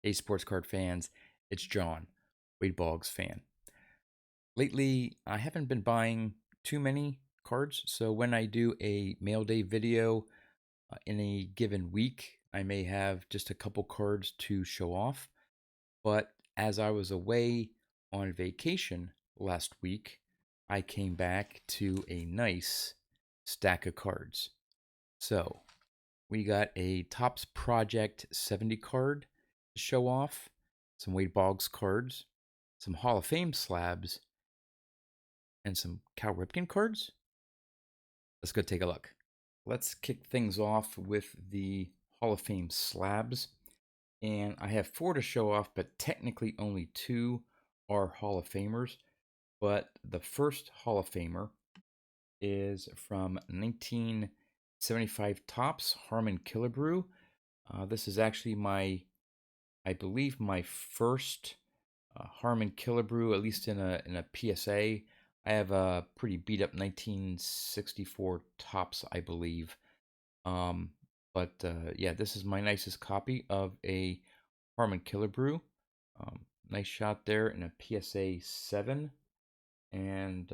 Hey, sports card fans, it's John, Wade Boggs fan. Lately, I haven't been buying too many cards, so when I do a mail day video in a given week, I may have just a couple cards to show off. But as I was away on vacation last week, I came back to a nice stack of cards. So, we got a Topps Project70 card to show off, some Wade Boggs cards, some Hall of Fame slabs, and some Cal Ripken cards. Let's go take a look. Let's kick things off with the Hall of Fame slabs. And I have 4 to show off, but technically only 2 are Hall of Famers. But the first Hall of Famer is from 1975 Topps, Harmon Killebrew. This is actually I believe my first Harmon Killebrew, at least in a PSA. I have a pretty beat up 1964 Topps, I believe. But yeah, this is my nicest copy of a Harmon Killebrew. Nice shot there in a PSA 7, and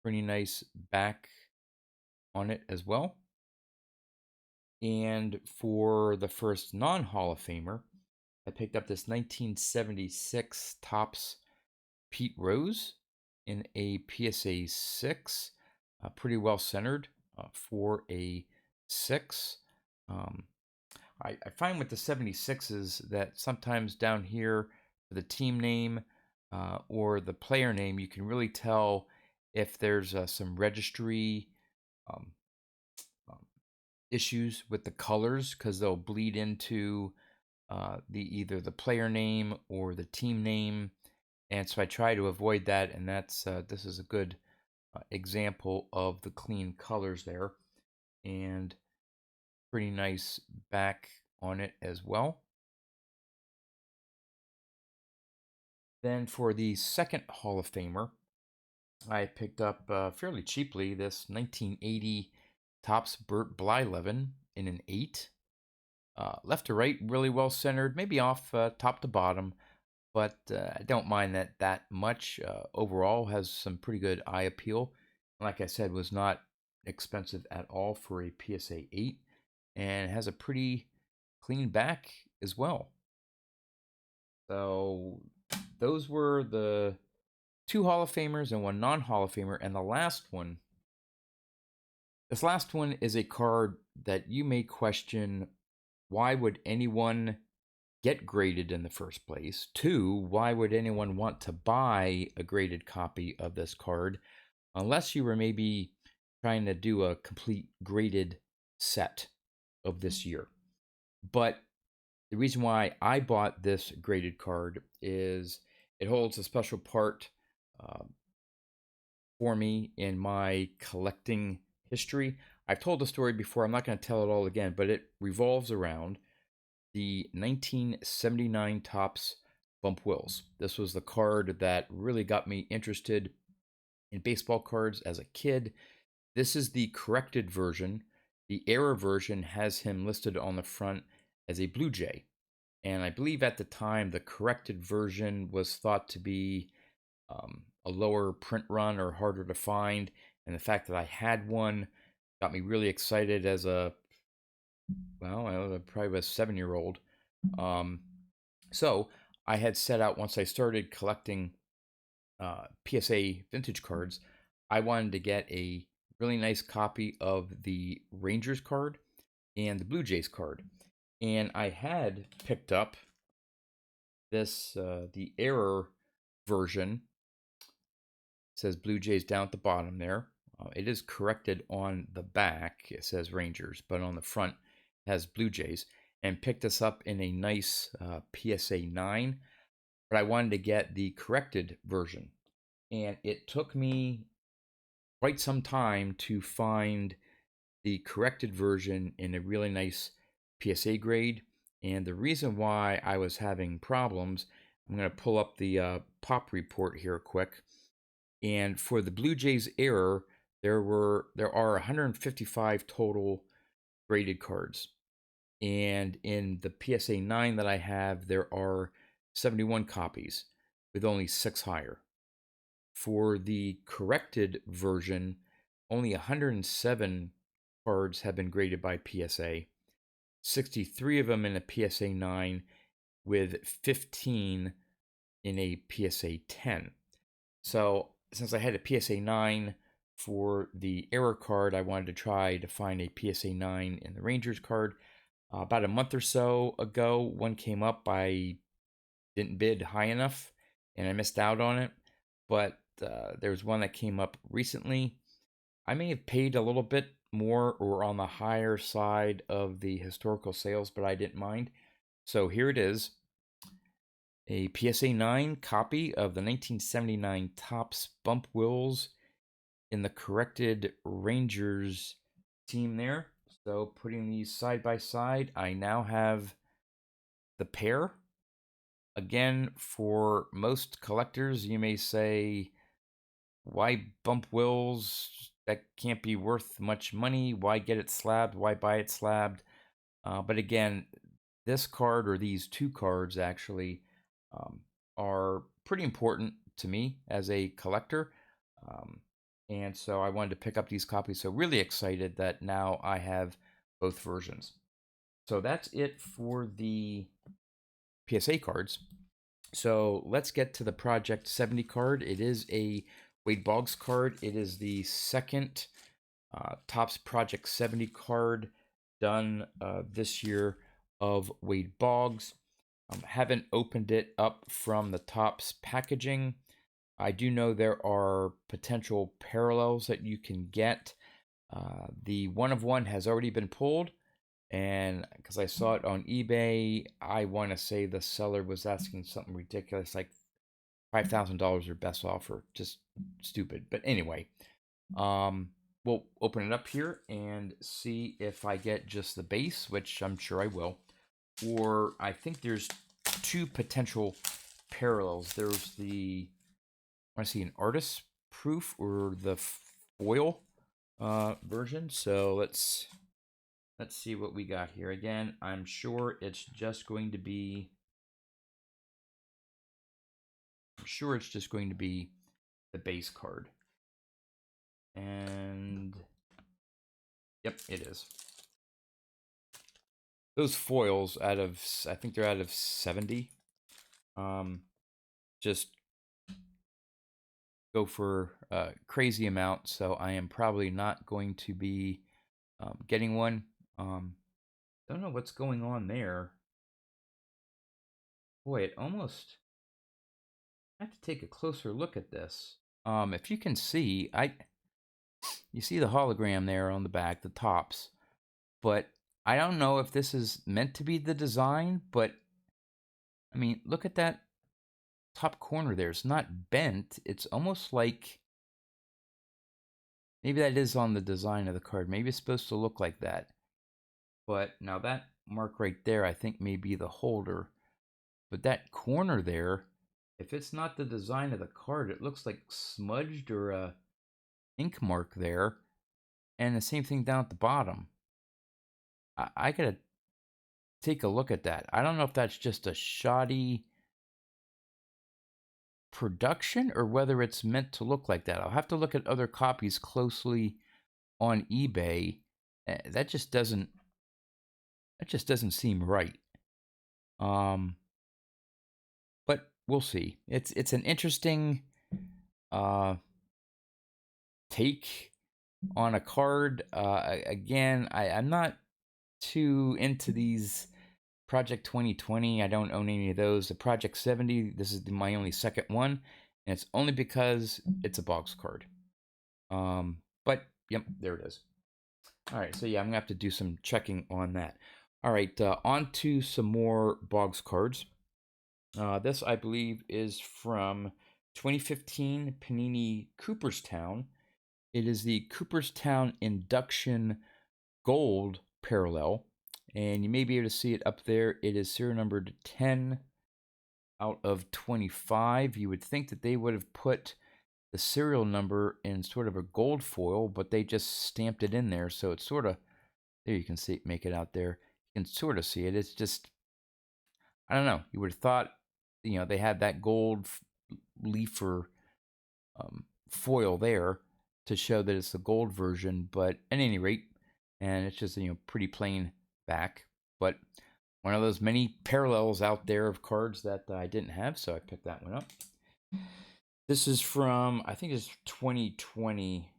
pretty nice back on it as well. And for the first non-Hall of Famer, I picked up this 1976 Topps Pete Rose in a PSA 6, pretty well centered for a 6. I find with the 76s that sometimes down here for the team name or the player name, you can really tell if there's some registry um, issues with the colors, because they'll bleed into either the player name or the team name, and so I try to avoid that. And that's this is a good example of the clean colors there, and pretty nice back on it as well. Then for the second Hall of Famer, I picked up fairly cheaply this 1980 Topps Bert Blyleven in an 8. Left to right, really well centered, maybe off top to bottom, but I don't mind that much. Overall, has some pretty good eye appeal. Like I said, was not expensive at all for a PSA 8, and has a pretty clean back as well. So those were the 2 Hall of Famers and 1 non-Hall of Famer, and the last one. This last one is a card that you may question, why would anyone get graded in the first place? 2, why would anyone want to buy a graded copy of this card unless you were maybe trying to do a complete graded set of this year? But the reason why I bought this graded card is it holds a special part for me in my collecting history. I've told the story before. I'm not going to tell it all again, but it revolves around the 1979 Topps Bump Wills. This was the card that really got me interested in baseball cards as a kid. This is the corrected version. The error version has him listed on the front as a Blue Jay. And I believe at the time the corrected version was thought to be a lower print run or harder to find. And the fact that I had one got me really excited as I probably was a 7-year-old. So I had set out, once I started collecting PSA vintage cards, I wanted to get a really nice copy of the Rangers card and the Blue Jays card. And I had picked up this, the error version. It says Blue Jays down at the bottom there. It is corrected on the back. It says Rangers, but on the front it has Blue Jays. And picked this up in a nice PSA 9. But I wanted to get the corrected version. And it took me quite some time to find the corrected version in a really nice PSA grade. And the reason why I was having problems, I'm going to pull up the pop report here quick. And for the Blue Jays error, there are 155 total graded cards. And in the PSA 9 that I have, there are 71 copies with only 6 higher. For the corrected version, only 107 cards have been graded by PSA, 63 of them in a PSA 9 with 15 in a PSA 10. So since I had a PSA 9 for the error card, I wanted to try to find a PSA 9 in the Rangers card. About a month or so ago, one came up. I didn't bid high enough and I missed out on it. But there's one that came up recently. I may have paid a little bit more or on the higher side of the historical sales, but I didn't mind. So here it is, a PSA 9 copy of the 1979 Topps Bump Wills in the corrected Rangers team there. So putting these side by side, I now have the pair. Again, for most collectors, you may say, why bump wills? That can't be worth much money. Why get it slabbed? Why buy it slabbed? But again, this card, or these two cards actually, are pretty important to me as a collector. And so I wanted to pick up these copies. So really excited that now I have both versions. So that's it for the PSA cards. So let's get to the Project 70 card. It is a Wade Boggs card. It is the second Topps Project 70 card done this year of Wade Boggs. Haven't opened it up from the Topps packaging. I do know there are potential parallels that you can get. The 1 of 1 has already been pulled, and because I saw it on eBay, I want to say the seller was asking something ridiculous like $5,000 or best offer. Just stupid. But anyway, we'll open it up here and see if I get just the base, which I'm sure I will. Or I think there's two potential parallels. There's the, I want to see an artist proof or the foil version. So let's see what we got here. Again, I'm sure it's just going to be, the base card. And yep, it is. Those foils out of, I think they're out of 70. Just go for a crazy amount. So I am probably not going to be getting one. Don't know what's going on there. Boy, it almost, I have to take a closer look at this. If you can see, you see the hologram there on the back, the Topps, but I don't know if this is meant to be the design, but I mean, look at that top corner there. It's not bent. It's almost like, maybe that is on the design of the card. Maybe it's supposed to look like that. But now that mark right there, I think may be the holder. But that corner there, if it's not the design of the card, it looks like smudged or a ink mark there. And the same thing down at the bottom. I gotta take a look at that. I don't know if that's just a shoddy production or whether it's meant to look like that. I'll have to look at other copies closely on eBay. That just doesn't seem right. But we'll see. It's an interesting take on a card. Again, I'm not too into these Project 2020. I don't own any of those. The Project 70, this is my only second one, and it's only because it's a Boggs card. But yep, there it is. All right, so yeah, I'm gonna have to do some checking on that. All right, on to some more Boggs cards. This, I believe, is from 2015 Panini Cooperstown. It is the Cooperstown Induction Gold Parallel, and you may be able to see it up there. It is serial numbered 10 out of 25. You would think that they would have put the serial number in sort of a gold foil, but they just stamped it in there, so it's sort of, there you can see it, make it out there. You can sort of see it. It's just, I don't know. You would have thought, they had that gold leaf or foil there to show that it's the gold version, but at any rate, and it's just pretty plain back. But one of those many parallels out there of cards that I didn't have, so I picked that one up. This is from, I think it's 2020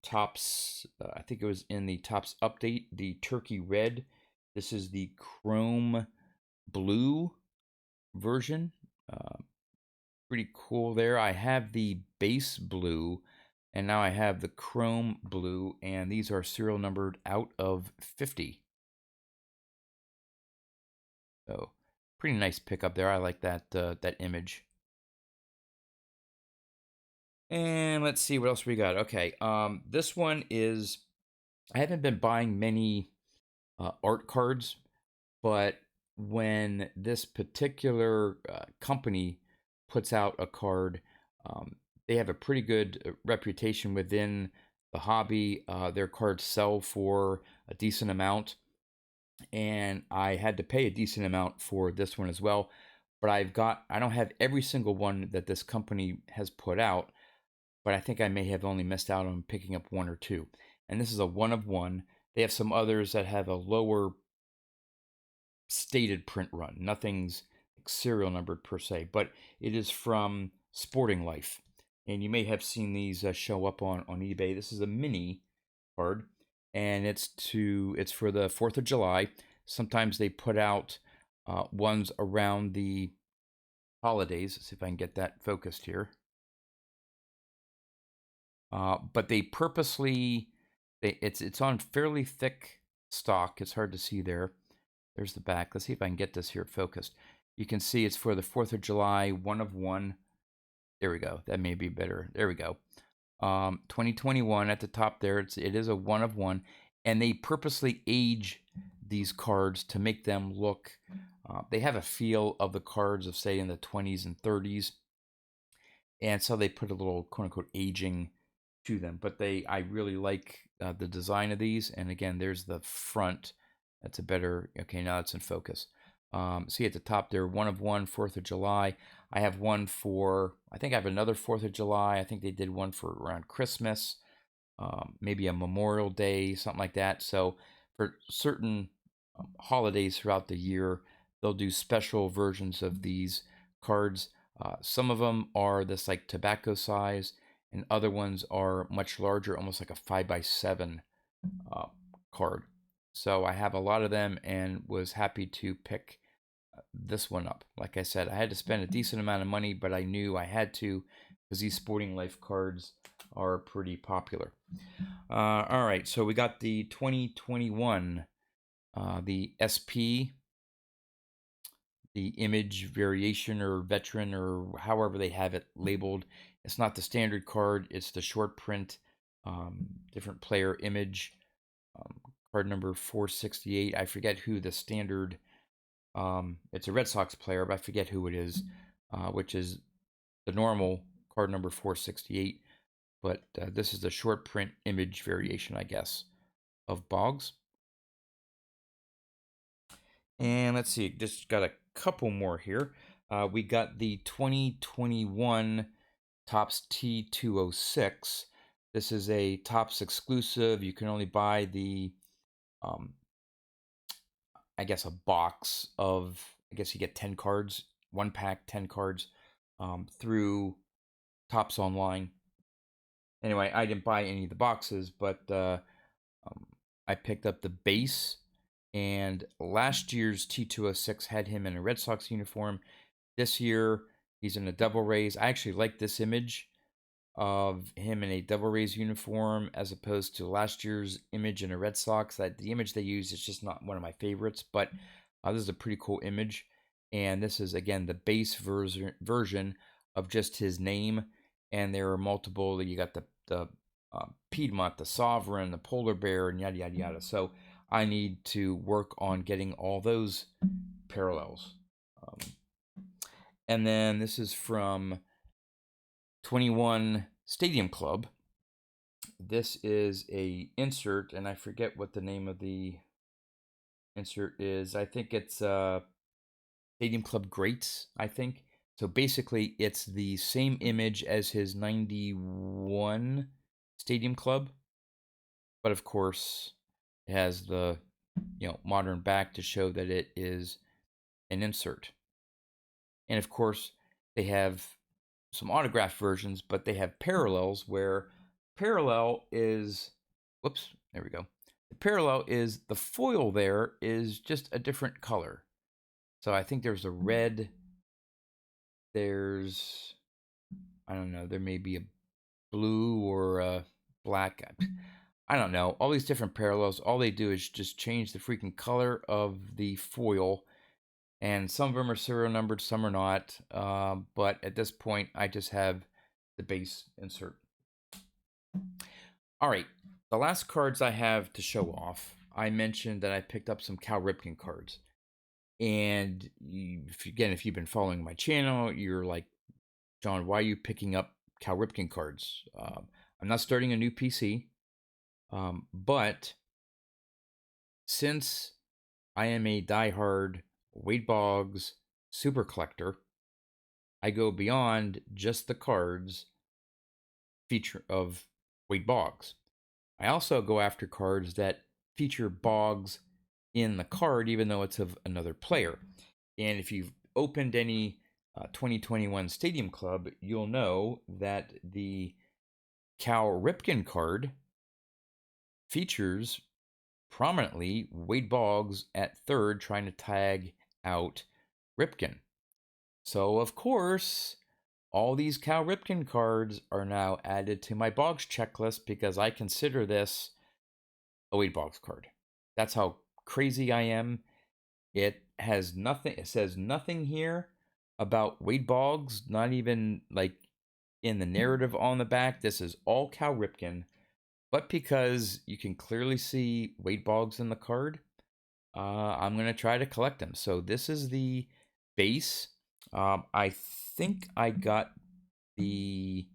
Topps. I think it was in the Topps update, the Turkey Red. This is the Chrome Blue version. Pretty cool there. I have the base blue, and now I have the Chrome Blue, and these are serial numbered out of 50. So pretty nice pickup there. I like that that image. And let's see what else we got. Okay, this one is, I haven't been buying many art cards, but when this particular company puts out a card, they have a pretty good reputation within the hobby. Their cards sell for a decent amount, and I had to pay a decent amount for this one as well. But I don't have every single one that this company has put out, but I think I may have only missed out on picking up one or two. And this is a one of one. They have some others that have a lower stated print run. Nothing's serial numbered per se, but it is from Sporting Life. And you may have seen these show up on eBay. This is a mini card, and it's for the 4th of July. Sometimes they put out ones around the holidays. Let's see if I can get that focused here. But they purposely, it's on fairly thick stock. It's hard to see there. There's the back. Let's see if I can get this here focused. You can see it's for the 4th of July, one of one. There we go. That may be better. There we go. 2021 at the top there. It is a one of one, and they purposely age these cards to make them look. They have a feel of the cards of, say, in the 20s and 30s, and so they put a little quote unquote aging to them. But I really like the design of these. And again, there's the front. That's a better, okay, now it's in focus. See at the top there, one of one, 4th of July. I have one for, I think I have another 4th of July. I think they did one for around Christmas, maybe a Memorial Day, something like that. So for certain holidays throughout the year, they'll do special versions of these cards. Some of them are this like tobacco size, and other ones are much larger, almost like a 5x7 card. So I have a lot of them and was happy to pick this one up. Like I said, I had to spend a decent amount of money, but I knew I had to because these Sporting Life cards are pretty popular. All right, so we got the 2021, the SP, the image variation or veteran or however they have it labeled. It's not the standard card, it's the short print, different player image. Card number 468. I forget who the standard, it's a Red Sox player, but I forget who it is, which is the normal card number 468. But this is the short print image variation, I guess, of Boggs. And let's see, just got a couple more here. We got the 2021 Tops T206. This is a Topps exclusive. You can only buy the, I guess, a box of, I guess you get 10 cards, one pack, 10 cards through Topps Online. Anyway, I didn't buy any of the boxes, but I picked up the base. And last year's T206 had him in a Red Sox uniform. This year, he's in a Devil Rays. I actually like this image of him in a Devil Rays uniform as opposed to last year's image in a Red Sox. That the image they use is just not one of my favorites, but this is a pretty cool image. And this is, again, the base version of just his name. And there are multiple. You got the Piedmont, the Sovereign, the Polar Bear, and yada, yada, yada. So I need to work on getting all those parallels. And then this is from 21 Stadium Club. This is a insert, and I forget what the name of the insert is, I think it's Stadium Club Greats, I think. So basically, it's the same image as his 91 Stadium Club, but of course, it has the modern back to show that it is an insert. And of course, they have some autographed versions, but they have parallels where parallel is, whoops, there we go. The parallel is the foil there is just a different color. So I think there's a red, there's, I don't know, there may be a blue or a black. I don't know. All these different parallels, all they do is just change the freaking color of the foil. And some of them are serial numbered, some are not. But at this point, I just have the base insert. All right, the last cards I have to show off, I mentioned that I picked up some Cal Ripken cards. And if you've been following my channel, you're like, John, why are you picking up Cal Ripken cards? I'm not starting a new PC, but since I am a diehard Wade Boggs super collector, I go beyond just the cards feature of Wade Boggs. I also go after cards that feature Boggs in the card, even though it's of another player. And if you've opened any 2021 Stadium Club, you'll know that the Cal Ripken card features prominently Wade Boggs at third trying to tag out Ripken. So, of course, all these Cal Ripken cards are now added to my Boggs checklist because I consider this a Wade Boggs card. That's how crazy I am. It has nothing, it says nothing here about Wade Boggs, not even like in the narrative on the back. This is all Cal Ripken, but because you can clearly see Wade Boggs in the card, I'm going to try to collect them. So this is the base. I think I got the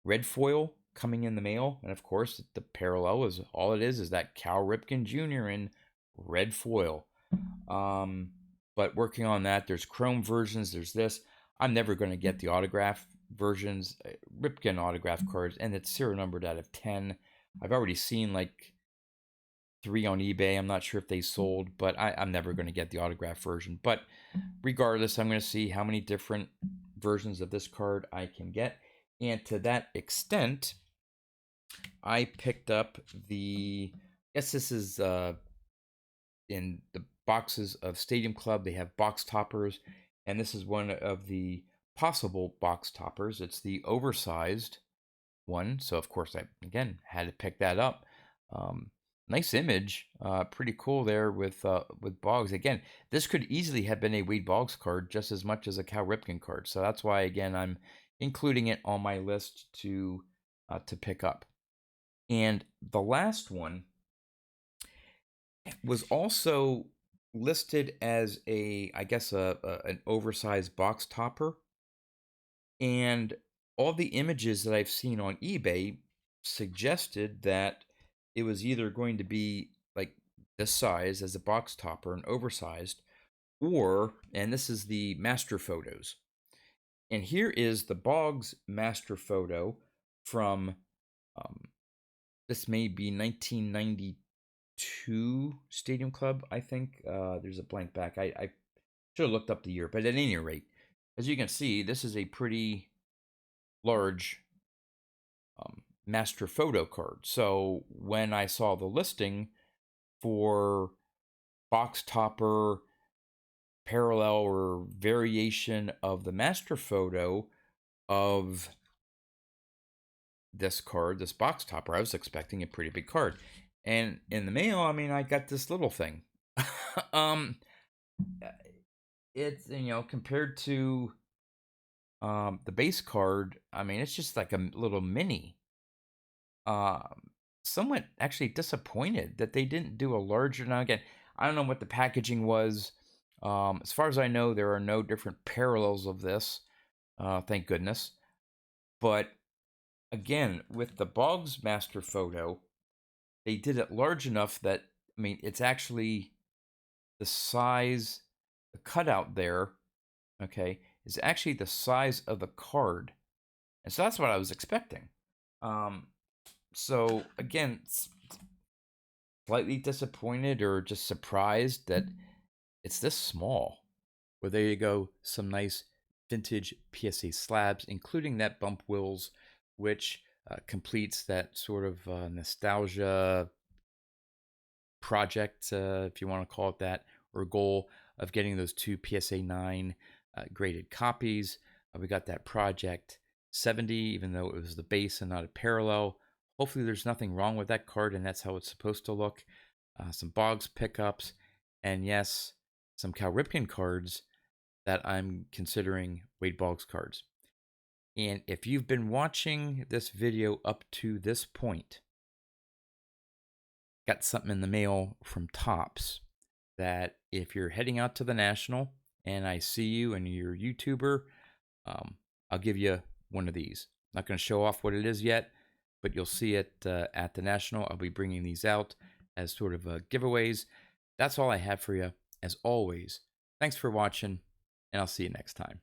red foil coming in the mail, and of course the parallel is all it is that Cal Ripken Jr. in red foil. But working on that, there's chrome versions, there's this. I'm never going to get the autograph versions, Ripken autograph cards, and it's serial numbered out of 10. I've already seen like 3 on eBay. I'm not sure if they sold, but I'm never going to get the autograph version. But regardless, I'm going to see how many different versions of this card I can get. And to that extent, I picked up the, I guess this is in the boxes of Stadium Club. They have box toppers, and this is one of the possible box toppers. It's the oversized one. So, of course, I, again, had to pick that up. Nice image, pretty cool there with Boggs. Again, this could easily have been a Wade Boggs card just as much as a Cal Ripken card. So that's why, again, I'm including it on my list to pick up. And the last one was also listed as I guess an oversized box topper. And all the images that I've seen on eBay suggested that it was either going to be like this size as a box topper and oversized, or, and this is the master photos. And here is the Boggs master photo from, this may be 1992 Stadium Club, I think. There's a blank back. I should have looked up the year, but at any rate, as you can see, this is a pretty large master photo card. So when I saw the listing for box topper, parallel or variation of the master photo of this card, this box topper, I was expecting a pretty big card. And in the mail, I mean, I got this little thing. It's, compared to the base card, I mean, it's just like a little mini. Somewhat actually disappointed that they didn't do a larger. Now again, I don't know what the packaging was. As far as I know, there are no different parallels of this. Thank goodness. But again, with the Boggs master photo, they did it large enough that, I mean, it's actually the size, the cutout there, okay, is actually the size of the card. And so that's what I was expecting. So again, slightly disappointed or just surprised that it's this small. Well, there you go. Some nice vintage PSA slabs, including that bump wheels, which completes that sort of nostalgia project, if you want to call it that, or goal of getting those two PSA 9 graded copies. We got that Project 70, even though it was the base and not a parallel. Hopefully, there's nothing wrong with that card, and that's how it's supposed to look. Some Boggs pickups, and yes, some Cal Ripken cards that I'm considering Wade Boggs cards. And if you've been watching this video up to this point, got something in the mail from Topps that if you're heading out to the National and I see you and you're a YouTuber, I'll give you one of these. I'm not going to show off what it is yet, but you'll see it at the National. I'll be bringing these out as sort of giveaways. That's all I have for you. As always, thanks for watching, and I'll see you next time.